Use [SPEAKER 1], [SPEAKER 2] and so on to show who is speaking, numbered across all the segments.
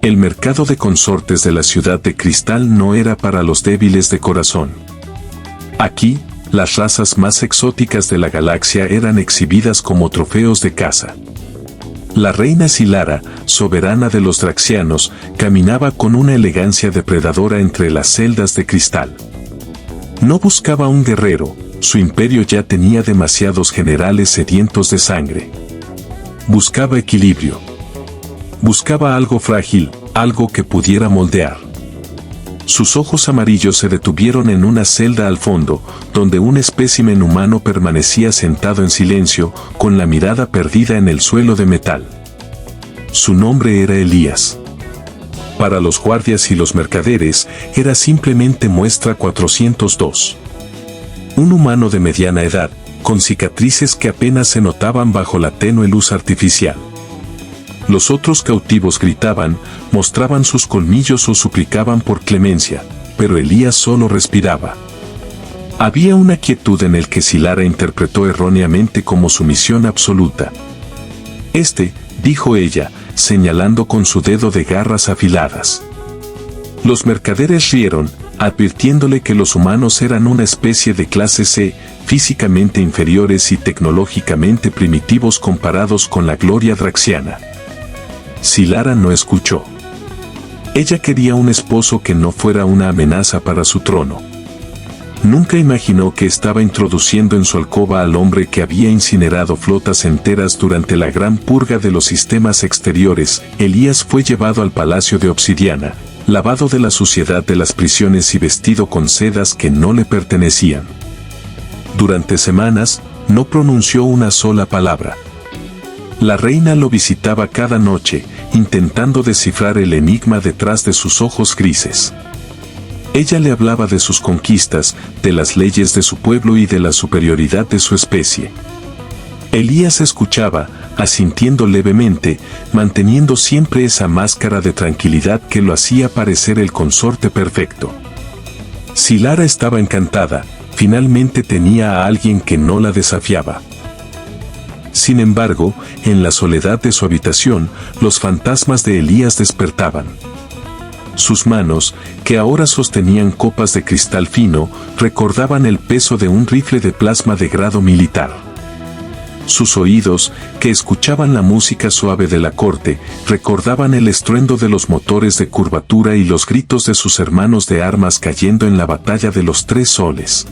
[SPEAKER 1] El mercado de consortes de la ciudad de cristal no era para los débiles de corazón. Aquí, las razas más exóticas de la galaxia eran exhibidas como trofeos de caza. La reina Silara, soberana de los Draxianos, caminaba con una elegancia depredadora entre las celdas de cristal. No buscaba un guerrero, su imperio ya tenía demasiados generales sedientos de sangre. Buscaba equilibrio. Buscaba algo frágil, algo que pudiera moldear. Sus ojos amarillos se detuvieron en una celda al fondo, donde un espécimen humano permanecía sentado en silencio, con la mirada perdida en el suelo de metal. Su nombre era Elías. Para los guardias y los mercaderes, era simplemente muestra 402. Un humano de mediana edad, con cicatrices que apenas se notaban bajo la tenue luz artificial. Los otros cautivos gritaban, mostraban sus colmillos o suplicaban por clemencia, pero Elías solo respiraba. Había una quietud en el que Silara interpretó erróneamente como sumisión absoluta. Dijo ella, señalando con su dedo de garras afiladas. Los mercaderes rieron, advirtiéndole que los humanos eran una especie de clase C, físicamente inferiores y tecnológicamente primitivos comparados con la gloria draxiana. Silara no escuchó. Ella quería un esposo que no fuera una amenaza para su trono. Nunca imaginó que estaba introduciendo en su alcoba al hombre que había incinerado flotas enteras durante la gran purga de los sistemas exteriores. Elías fue llevado al palacio de obsidiana, lavado de la suciedad de las prisiones y vestido con sedas que no le pertenecían. Durante semanas, no pronunció una sola palabra. La reina lo visitaba cada noche, intentando descifrar el enigma detrás de sus ojos grises. Ella le hablaba de sus conquistas, de las leyes de su pueblo y de la superioridad de su especie. Elías escuchaba, asintiendo levemente, manteniendo siempre esa máscara de tranquilidad que lo hacía parecer el consorte perfecto. Silara estaba encantada, finalmente tenía a alguien que no la desafiaba. Sin embargo, en la soledad de su habitación, los fantasmas de Elías despertaban. Sus manos, que ahora sostenían copas de cristal fino, recordaban el peso de un rifle de plasma de grado militar. Sus oídos, que escuchaban la música suave de la corte, recordaban el estruendo de los motores de curvatura y los gritos de sus hermanos de armas cayendo en la batalla de los 3 soles.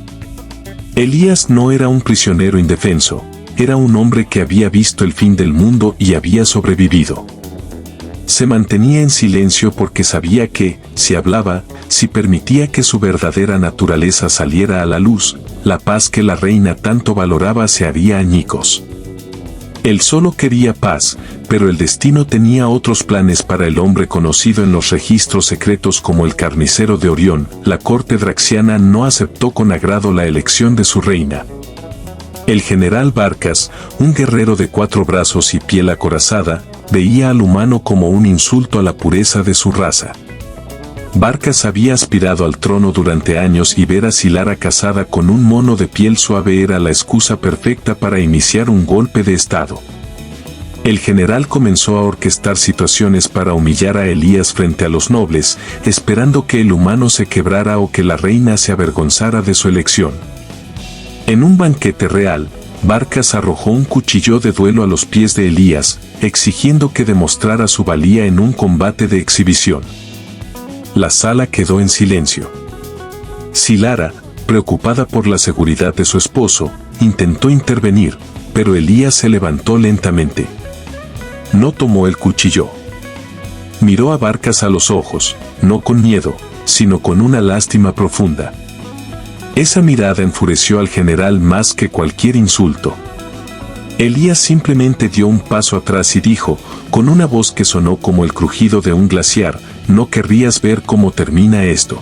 [SPEAKER 1] Elías no era un prisionero indefenso. Era un hombre que había visto el fin del mundo y había sobrevivido. Se mantenía en silencio porque sabía que, si hablaba, si permitía que su verdadera naturaleza saliera a la luz, la paz que la reina tanto valoraba se haría añicos. Él solo quería paz, pero el destino tenía otros planes para el hombre conocido en los registros secretos como el carnicero de Orión. La corte draxiana no aceptó con agrado la elección de su reina. El general Barcas, un guerrero de 4 brazos y piel acorazada, veía al humano como un insulto a la pureza de su raza. Barcas había aspirado al trono durante años y ver a Silara casada con un mono de piel suave era la excusa perfecta para iniciar un golpe de estado. El general comenzó a orquestar situaciones para humillar a Elías frente a los nobles, esperando que el humano se quebrara o que la reina se avergonzara de su elección. En un banquete real, Barcas arrojó un cuchillo de duelo a los pies de Elías, exigiendo que demostrara su valía en un combate de exhibición. La sala quedó en silencio. Silara, preocupada por la seguridad de su esposo, intentó intervenir, pero Elías se levantó lentamente. No tomó el cuchillo. Miró a Barcas a los ojos, no con miedo, sino con una lástima profunda. Esa mirada enfureció al general más que cualquier insulto. Elías simplemente dio un paso atrás y dijo, con una voz que sonó como el crujido de un glaciar, «No querrías ver cómo termina esto».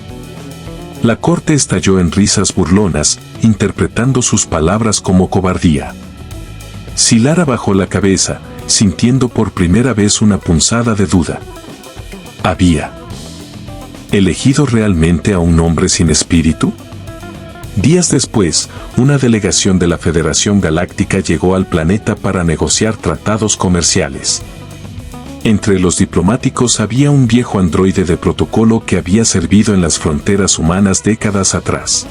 [SPEAKER 1] La corte estalló en risas burlonas, interpretando sus palabras como cobardía. Silara bajó la cabeza, sintiendo por primera vez una punzada de duda. ¿Había elegido realmente a un hombre sin espíritu? Días después, una delegación de la Federación Galáctica llegó al planeta para negociar tratados comerciales. Entre los diplomáticos había un viejo androide de protocolo que había servido en las fronteras humanas décadas atrás.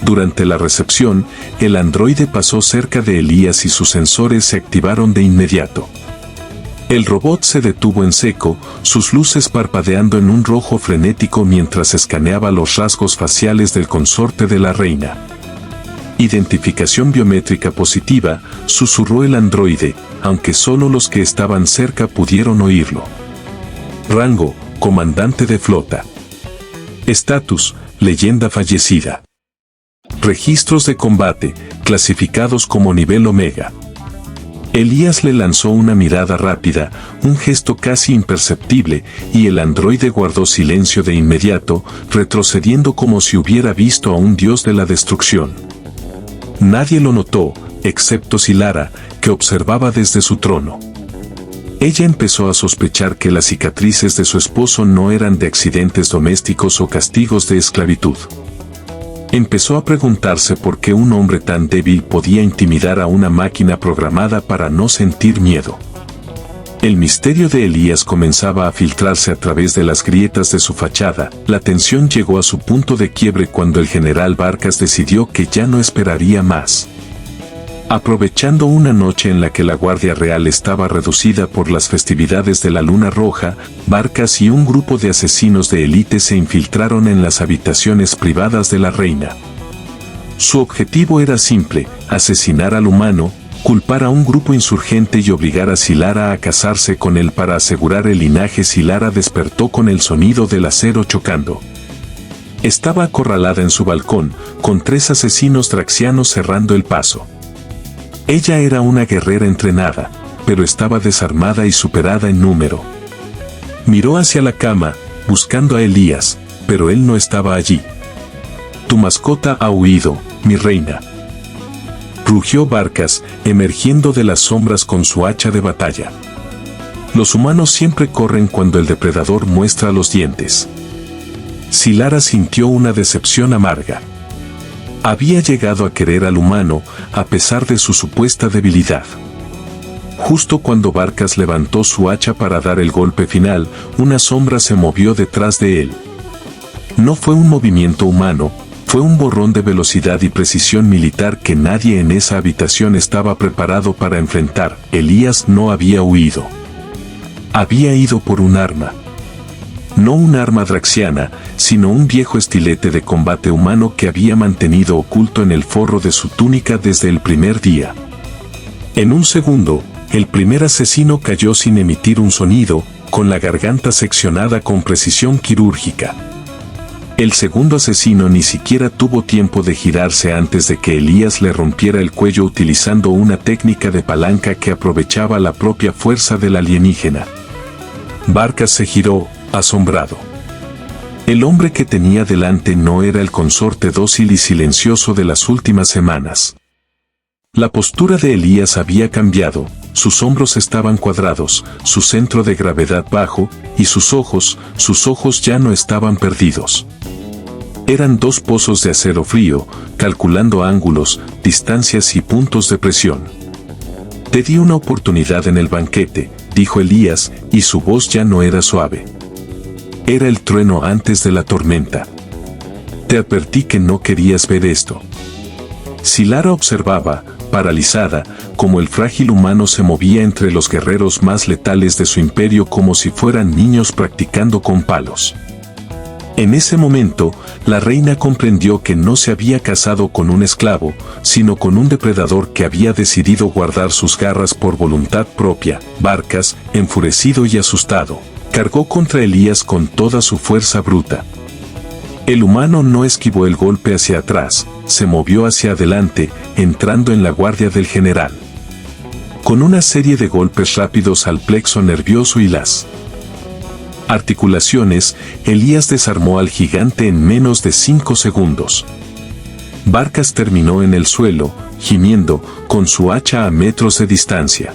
[SPEAKER 1] Durante la recepción, el androide pasó cerca de Elías y sus sensores se activaron de inmediato. El robot se detuvo en seco, sus luces parpadeando en un rojo frenético mientras escaneaba los rasgos faciales del consorte de la reina. Identificación biométrica positiva, susurró el androide, aunque solo los que estaban cerca pudieron oírlo. Rango, comandante de flota. Estatus, leyenda fallecida. Registros de combate, clasificados como nivel Omega. Elías le lanzó una mirada rápida, un gesto casi imperceptible, y el androide guardó silencio de inmediato, retrocediendo como si hubiera visto a un dios de la destrucción. Nadie lo notó, excepto Silara, que observaba desde su trono. Ella empezó a sospechar que las cicatrices de su esposo no eran de accidentes domésticos o castigos de esclavitud. Empezó a preguntarse por qué un hombre tan débil podía intimidar a una máquina programada para no sentir miedo. El misterio de Elías comenzaba a filtrarse a través de las grietas de su fachada. La tensión llegó a su punto de quiebre cuando el general Barcas decidió que ya no esperaría más. Aprovechando una noche en la que la Guardia Real estaba reducida por las festividades de la Luna Roja, Barcas y un grupo de asesinos de élite se infiltraron en las habitaciones privadas de la reina. Su objetivo era simple: asesinar al humano, culpar a un grupo insurgente y obligar a Silara a casarse con él para asegurar el linaje. Silara despertó con el sonido del acero chocando. Estaba acorralada en su balcón, con 3 asesinos draxianos cerrando el paso. Ella era una guerrera entrenada, pero estaba desarmada y superada en número. Miró hacia la cama, buscando a Elías, pero él no estaba allí. Tu mascota ha huido, mi reina. Rugió Barcas, emergiendo de las sombras con su hacha de batalla. Los humanos siempre corren cuando el depredador muestra los dientes. Silara sintió una decepción amarga. Había llegado a querer al humano, a pesar de su supuesta debilidad. Justo cuando Barcas levantó su hacha para dar el golpe final, una sombra se movió detrás de él. No fue un movimiento humano, fue un borrón de velocidad y precisión militar que nadie en esa habitación estaba preparado para enfrentar. Elías no había huido. Había ido por un arma. No un arma draxiana, sino un viejo estilete de combate humano que había mantenido oculto en el forro de su túnica desde el primer día. En un segundo, el primer asesino cayó sin emitir un sonido, con la garganta seccionada con precisión quirúrgica. El segundo asesino ni siquiera tuvo tiempo de girarse antes de que Elías le rompiera el cuello utilizando una técnica de palanca que aprovechaba la propia fuerza del alienígena. Barcas se giró, asombrado. El hombre que tenía delante no era el consorte dócil y silencioso de las últimas semanas. La postura de Elías había cambiado, sus hombros estaban cuadrados, su centro de gravedad bajo, y sus ojos ya no estaban perdidos. Eran 2 pozos de acero frío, calculando ángulos, distancias y puntos de presión. Te di una oportunidad en el banquete, dijo Elías, y su voz ya no era suave. Era el trueno antes de la tormenta. Te advertí que no querías ver esto. Silara observaba, paralizada, como el frágil humano se movía entre los guerreros más letales de su imperio como si fueran niños practicando con palos. En ese momento, la reina comprendió que no se había casado con un esclavo, sino con un depredador que había decidido guardar sus garras por voluntad propia. Barcas, enfurecido y asustado, cargó contra Elías con toda su fuerza bruta. El humano no esquivó el golpe hacia atrás, se movió hacia adelante, entrando en la guardia del general. Con una serie de golpes rápidos al plexo nervioso y las articulaciones, Elías desarmó al gigante en menos de 5 segundos. Barcas terminó en el suelo, gimiendo, con su hacha a metros de distancia.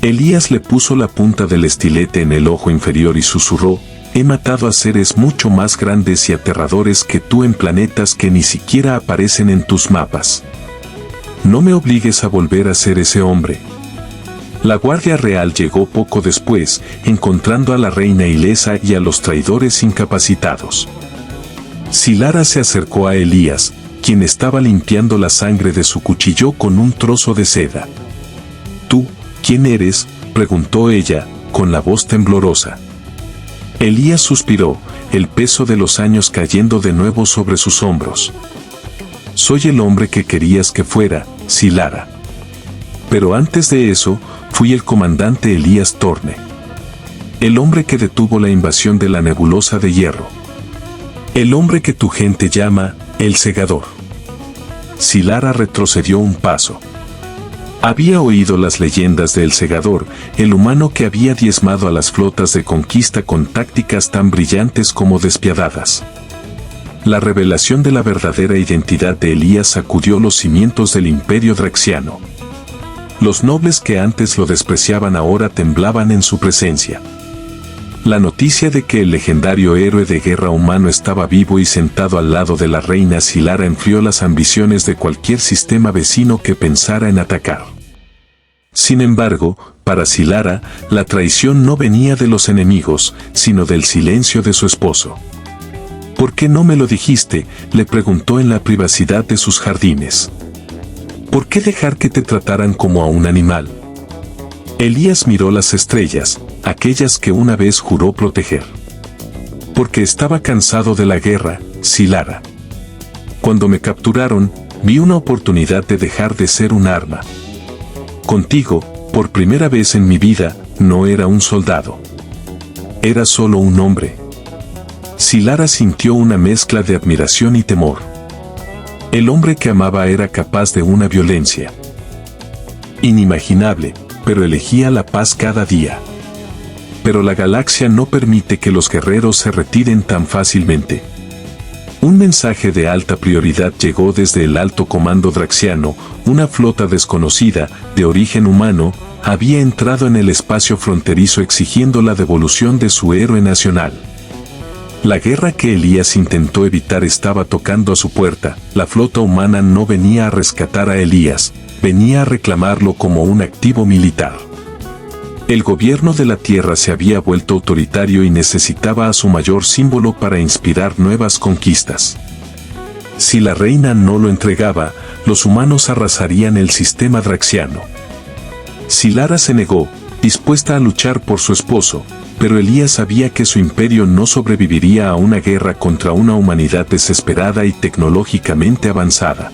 [SPEAKER 1] Elías le puso la punta del estilete en el ojo inferior y susurró: he matado a seres mucho más grandes y aterradores que tú en planetas que ni siquiera aparecen en tus mapas. No me obligues a volver a ser ese hombre. La Guardia Real llegó poco después, encontrando a la reina ilesa y a los traidores incapacitados. Silara se acercó a Elías, quien estaba limpiando la sangre de su cuchillo con un trozo de seda. «¿Tú, quién eres?», preguntó ella, con la voz temblorosa. Elías suspiró, el peso de los años cayendo de nuevo sobre sus hombros. «Soy el hombre que querías que fuera, Silara. Pero antes de eso, fui el comandante Elías Torne. El hombre que detuvo la invasión de la nebulosa de hierro. El hombre que tu gente llama, el segador». Silara retrocedió un paso. Había oído las leyendas de El Segador, el humano que había diezmado a las flotas de conquista con tácticas tan brillantes como despiadadas. La revelación de la verdadera identidad de Elías sacudió los cimientos del imperio draxiano. Los nobles que antes lo despreciaban ahora temblaban en su presencia. La noticia de que el legendario héroe de guerra humano estaba vivo y sentado al lado de la reina Silara enfrió las ambiciones de cualquier sistema vecino que pensara en atacar. Sin embargo, para Silara, la traición no venía de los enemigos, sino del silencio de su esposo. «¿Por qué no me lo dijiste?», le preguntó en la privacidad de sus jardines. «¿Por qué dejar que te trataran como a un animal?». Elías miró las estrellas, aquellas que una vez juró proteger. «Porque estaba cansado de la guerra, Silara. Cuando me capturaron, vi una oportunidad de dejar de ser un arma. Contigo, por primera vez en mi vida, no era un soldado. Era solo un hombre». Silara sintió una mezcla de admiración y temor. El hombre que amaba era capaz de una violencia inimaginable, pero elegía la paz cada día. Pero la galaxia no permite que los guerreros se retiren tan fácilmente. Un mensaje de alta prioridad llegó desde el alto comando draxiano. Una flota desconocida, de origen humano, había entrado en el espacio fronterizo exigiendo la devolución de su héroe nacional. La guerra que Elías intentó evitar estaba tocando a su puerta. La flota humana no venía a rescatar a Elías, venía a reclamarlo como un activo militar. El gobierno de la Tierra se había vuelto autoritario y necesitaba a su mayor símbolo para inspirar nuevas conquistas. Si la reina no lo entregaba, los humanos arrasarían el sistema draxiano. Silara se negó, dispuesta a luchar por su esposo, pero Elías sabía que su imperio no sobreviviría a una guerra contra una humanidad desesperada y tecnológicamente avanzada.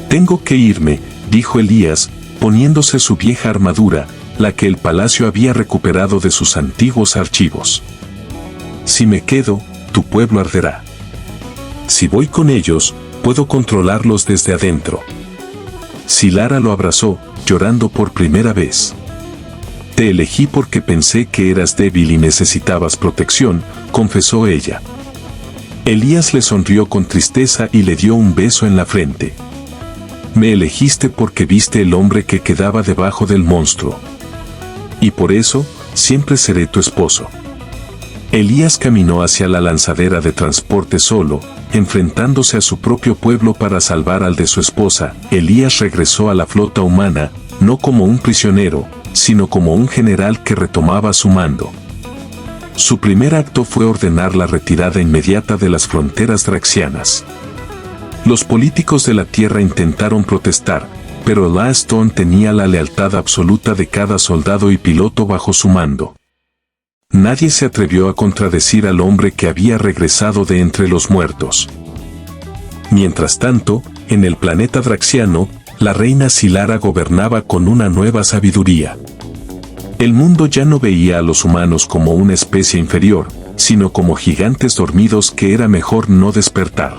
[SPEAKER 1] «Tengo que irme», dijo Elías, poniéndose su vieja armadura, la que el palacio había recuperado de sus antiguos archivos. «Si me quedo, tu pueblo arderá. Si voy con ellos, puedo controlarlos desde adentro». Silara lo abrazó, llorando por primera vez. «Te elegí porque pensé que eras débil y necesitabas protección», confesó ella. Elías le sonrió con tristeza y le dio un beso en la frente. «Me elegiste porque viste el hombre que quedaba debajo del monstruo. Y por eso, siempre seré tu esposo». Elías caminó hacia la lanzadera de transporte solo, enfrentándose a su propio pueblo para salvar al de su esposa. Elías regresó a la flota humana, no como un prisionero, sino como un general que retomaba su mando. Su primer acto fue ordenar la retirada inmediata de las fronteras draxianas. Los políticos de la Tierra intentaron protestar, pero La Stone tenía la lealtad absoluta de cada soldado y piloto bajo su mando. Nadie se atrevió a contradecir al hombre que había regresado de entre los muertos. Mientras tanto, en el planeta draxiano, la reina Silara gobernaba con una nueva sabiduría. El mundo ya no veía a los humanos como una especie inferior, sino como gigantes dormidos que era mejor no despertar.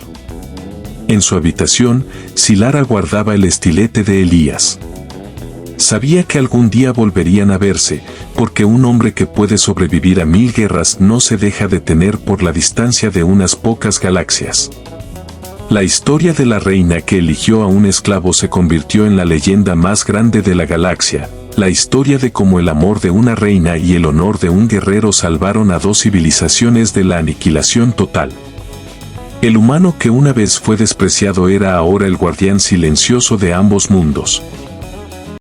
[SPEAKER 1] En su habitación, Silara guardaba el estilete de Elías. Sabía que algún día volverían a verse, porque un hombre que puede sobrevivir a 1000 guerras no se deja detener por la distancia de unas pocas galaxias. La historia de la reina que eligió a un esclavo se convirtió en la leyenda más grande de la galaxia, la historia de cómo el amor de una reina y el honor de un guerrero salvaron a 2 civilizaciones de la aniquilación total. El humano que una vez fue despreciado era ahora el guardián silencioso de ambos mundos.